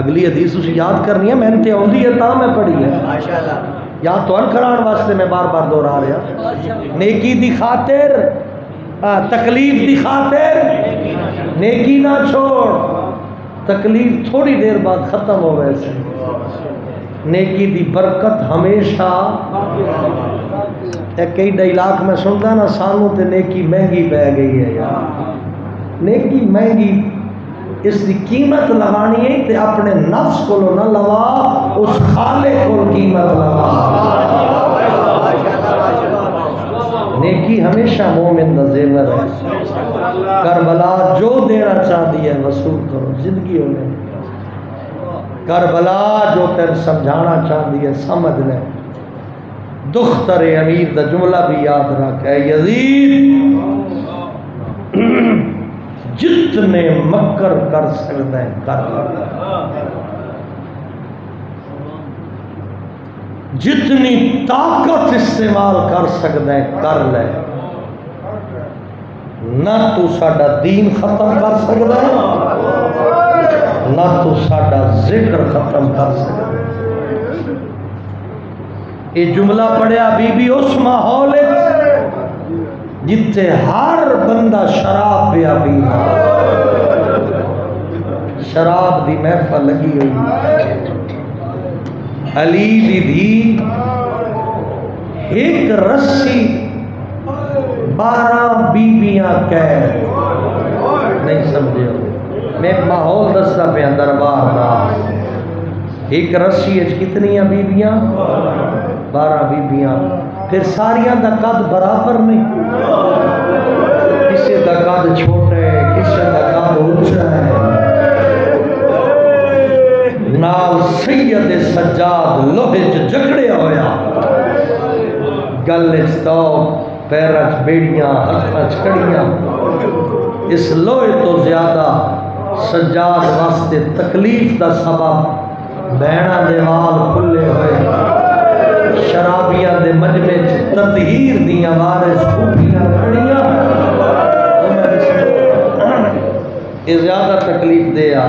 اگلی حدیث اسے یاد کرنی ہے، میں نے آؤندی ہے تا میں پڑھی ہے، یا تو کران واسطے میں بار بار دوہرا رہا۔ نیکی دی خاطر، تکلیف دی خاطر نیکی نہ چھوڑ، تکلیف تھوڑی دیر بعد ختم ہو ویسے، نیکی دی برکت ہمیشہ۔ کئی ڈائلاگ میں سنتا نا، سانوں تے نیکی مہنگی پہ گئی ہے یار، نیکی مہنگی، اس دی قیمت لگانی ہے تے اپنے نفس کو نہ لوا، اس خالق کو قیمت لگا۔ نیکی ہمیشہ مومن دا زیور ہے۔ کربلا جو دینا چاہتی ہے وصول کرو، زندگی ہونے کربلا جو تیر سمجھانا چاہتی ہے سمجھ لے۔ دختر امیر دا جملہ بھی یاد رکھ، اے یزید جتنے مکر کر سکتے ہیں کر لے، جتنی طاقت استعمال کر سکتے ہیں کر لے، نہ تو ساڈا دین ختم کر سکتا ہے، نہ تو ساڈا ذکر ختم کر سکتا ہے۔ یہ جملہ پڑھیا بی بی اس ماحول جتھے ہر بندہ شراب پیا پینا، شراب دی محفل لگی ہوئی، علی دی دھی ایک رسی 12 بیبیاں قید، نہیں سمجھے ہو، میں ماحول دستا پہ دربار دا، ایک رسی اچ کتنی بیبیاں؟ 12 بیبیاں۔ پھر ساریاں دا قد برابر نہیں، کسی دا قد چھوٹا ہے، کسی دا قد اونچا ہے۔ نال سید سجاد لوہے چ جکڑیا ہویا، گل چ تو پیراں چ بیڑیاں، ہتھاں چ کڑیاں، اس لوہے تو زیادہ سجاد واسطے تکلیف دا سبب بہنا دے وال کھلے ہوئے، شرابیاں دے مجمع چ تطہیر دیاں وارث خوبیاں کھڑیاں، یہ زیادہ تکلیف دے آ۔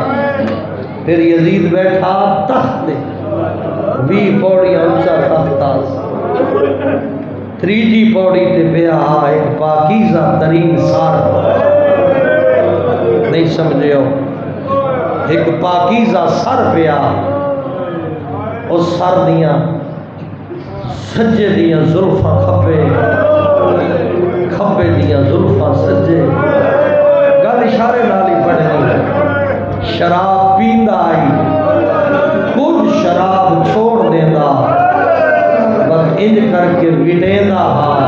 پھر یزید بیٹھا تخت دے، 20 پوڑیاں اونچا تخت آ، تریجی پوڑی تے پیا ایک پاکیزہ ترین سر، نہیں سمجھے ہو، ایک پاکیزہ سر پیا، اس سر دیاں سجے دیاں زلفاں کھبے، کھبے دیاں زلفاں سجے، گل اشارے نال ہی پڑھنی، شراب پیندا آئی، کچھ شراب چھوڑ دیندا، بس انج کر کے وڈیندا ہاں،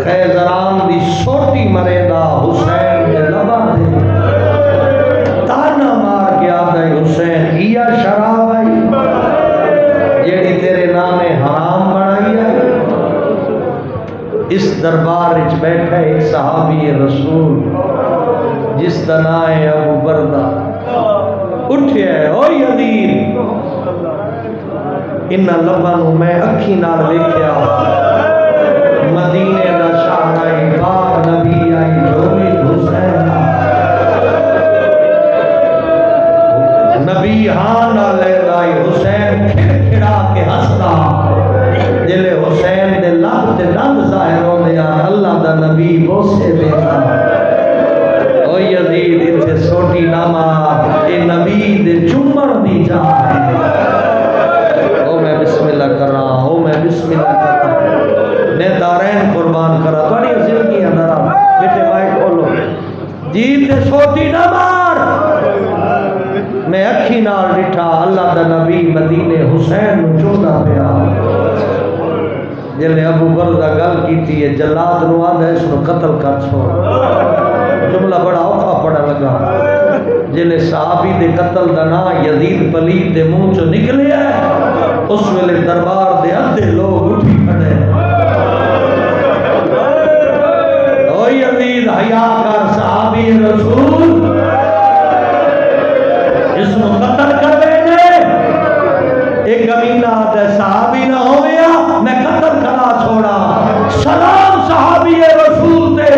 خیزران دی سوٹی مریندا، حسین دے لباں دے تانا مار کے آدھا حسین کیا شراب آئی جیڑی تیرے نامے حرام بنائی ہے۔ اس دربار وچ بیٹھا ایک صحابی رسول جس دا نام ہے ابو بردہ، اٹھیا ہے، او یزید انہاں لباں نوں میں اکھی نال ویکھیا، مدینے دا شاہراہ پاک نبی آئی جوڑی حسین نبی ہاں نہ لیندہ آئی، حسین کھڑ کھڑا کے ہستا، جلے حسین دے لب تے دند ظاہر ہوندے آ، اللہ دا نبی بوسے دیتا سوٹی نہ مار، اے نبی دے چمن دی جا ہے۔ او میں بسم اللہ کر رہا ہوں، میں بسم اللہ کر رہا ہوں، میں دارین قربان کر رہا ہوں۔ توڑی زندگی اندر آ بیٹے مائک کھولو، جی تے سوٹی نہ مار۔ میں اکھی نال ڈٹھا اللہ دا نبی مدینے حسین نو چودا پیا، جلے ابو بردہ گل کیتی ہے جلاد نو آدھا اس نو قتل کر چھوڑ۔ جملہ بڑا اوکھا پڑا لگا، جلے صحابی دے قتل دا نا یزید پلید دے منہ چو نکلے ہے، اس ویلے دربار دے ادھے لوگ اٹھی کھڑے، او یزید حیا کر صحابی رسول اس نو قتل کر دینے۔ ایک کمینہ آدھے صحابی نہ ہو گیا میں قتل کرا چھوڑا۔ سلام صحابی رسول دے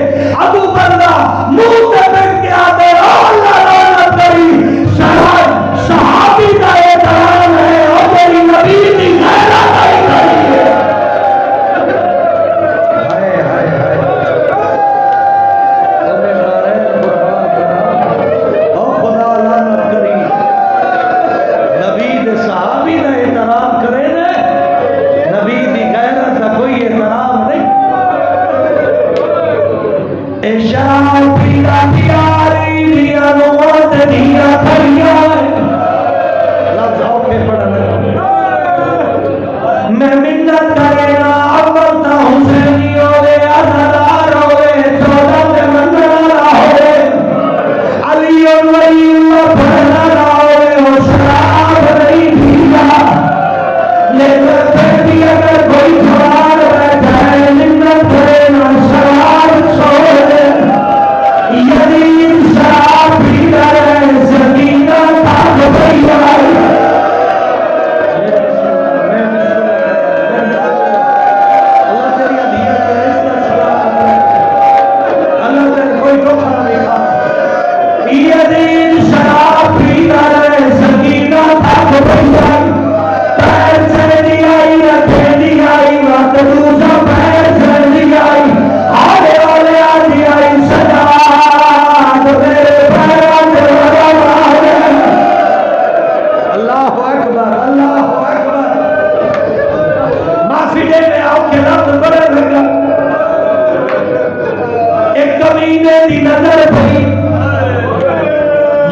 ابو بردہ منہ تے بیٹھ کے آدھے اللہ رحمت کری صحابی کا احترام ہے اور میری نبی کی غیرت آئی کری ہے۔ ہائے ہائے ہائے تمہیں مارے قربان کرا اور خدا لعنت کری نبی دے صحابی کا احترام کرے نے، نبی دی غیرت کا کوئی احترام نہیں۔ اے شراب پیدا پیاری دیا نوات دیا تھریا لفظ اوکے پڑھنا میں منت کرینا اول تا حسینی ہوئے ازدار ہوئے چودہ دے منانا ہوئے علی ولی اللہ پڑھنا ہوئے وہ شراب نہیں دیا لیکن پھر بھی اگر کوئی چھوڑ بیٹھا ہے منت کرینا شراب چھوڑے یزید شراب پی رہے سکینہ تاک بھئی آئی۔ اللہ تیری عدیت ہے اس کا سلام اللہ تیری کوئی دکھا نہیں کھا۔ یزید شراب پی رہے سکینہ تاک بھئی آئی، پیر سے نہیں آئی رکھے نہیں آئی وقت دوسرا پیر سے نہیں آئی آرے والے آجی آئی سجا اللہ اکبر اللہ اکبر۔ معافی دے میں آؤ کے لفظ بڑے لگا، ایک کمینے دی نظر پڑی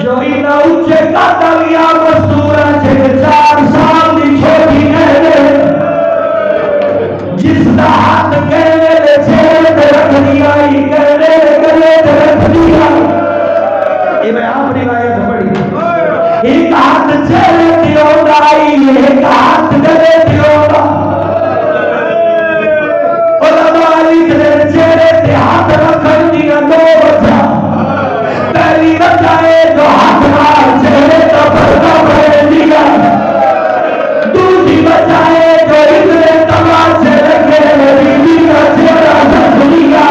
جو اتنا اونچے قتل یا مستورہ چھے 4 سال دی چھوٹی نہلے جس دا ہاتھ کہنے لے چھیڑ پہ رکھ دیا ہی کہنے لے گلے پہ رکھ دیا۔ یہ میں آپ روایت پڑھی، ایک ہاتھ چھیڑ دیو دائی ایک ہاتھ گلے دیو دا علماء لکھنے چھیڑے تے ہاتھ رکھن دیا 2 وجہ، پہلی وجہ ہے جو ہاتھ مار چھیڑے تو پردہ پڑے دیا، دوسری وجہ ہے جو اتنے تماشے رکھے بیوی کا چہرہ ڈھک لیا،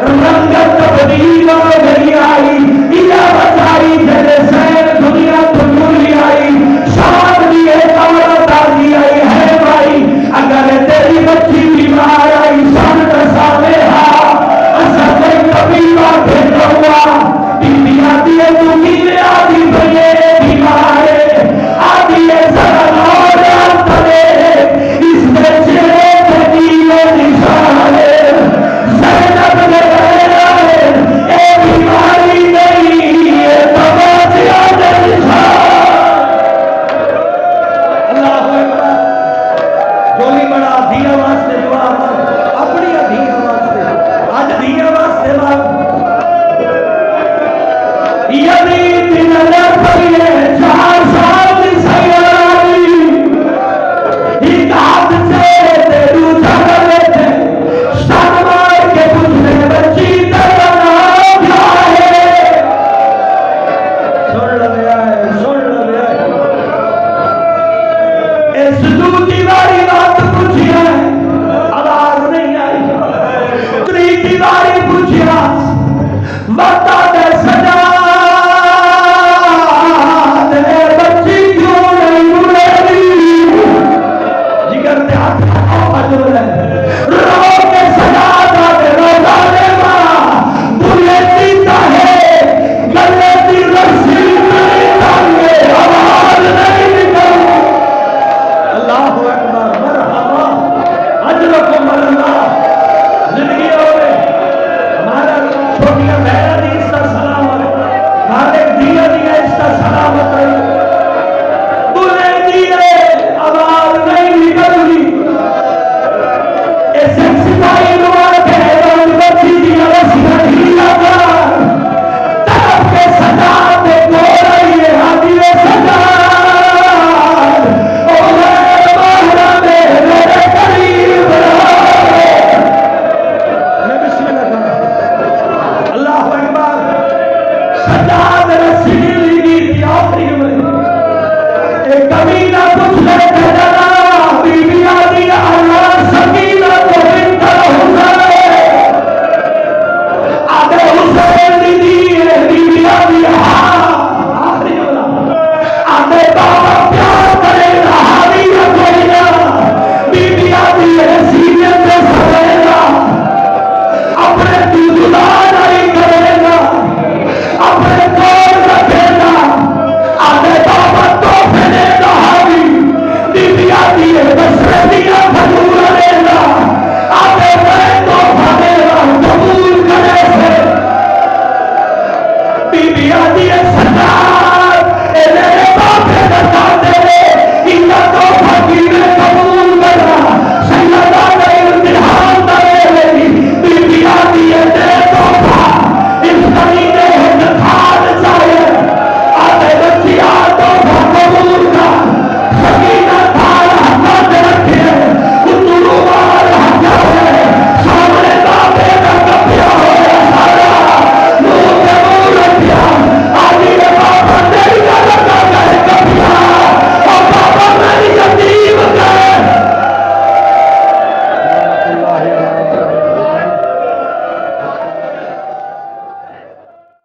رنگت تبدیل ہو گئی آئی، یہ بچائی جلے سین دنیا تھوڑی آئی، شام دیے عورت آئی ہے بھائی، اگر تیری بچی بیمار آئی سن دسانے ہاں اصل میں کبھی باتیں ہوا بیوی آتی ہے تو میرے آدھی بھئیے بیمارے آدھی ہے سرن اور آتنے اس میں چہرے پہ نیلے نشانے زینب نے کہنا ہے اے بیماری نہیں یہ تماشیا نشان۔ اللہ اکبر، جولی بڑا دیا واسطے دعا اپنی دیا واسطے آج دیا واسطے یزید کی نظر پڑی ہے 4 سال کی سیاری ایک ہاتھ سے تے دوسرا کرے تھے سن مار کے پوچھنے بچی تیرا نام کیا ہے؟ سن لگیا ہے سن لگیا ہے اس دوسری باری بات پوچھی ہے آواز نہیں آئی، تیسری باری پوچھی وقت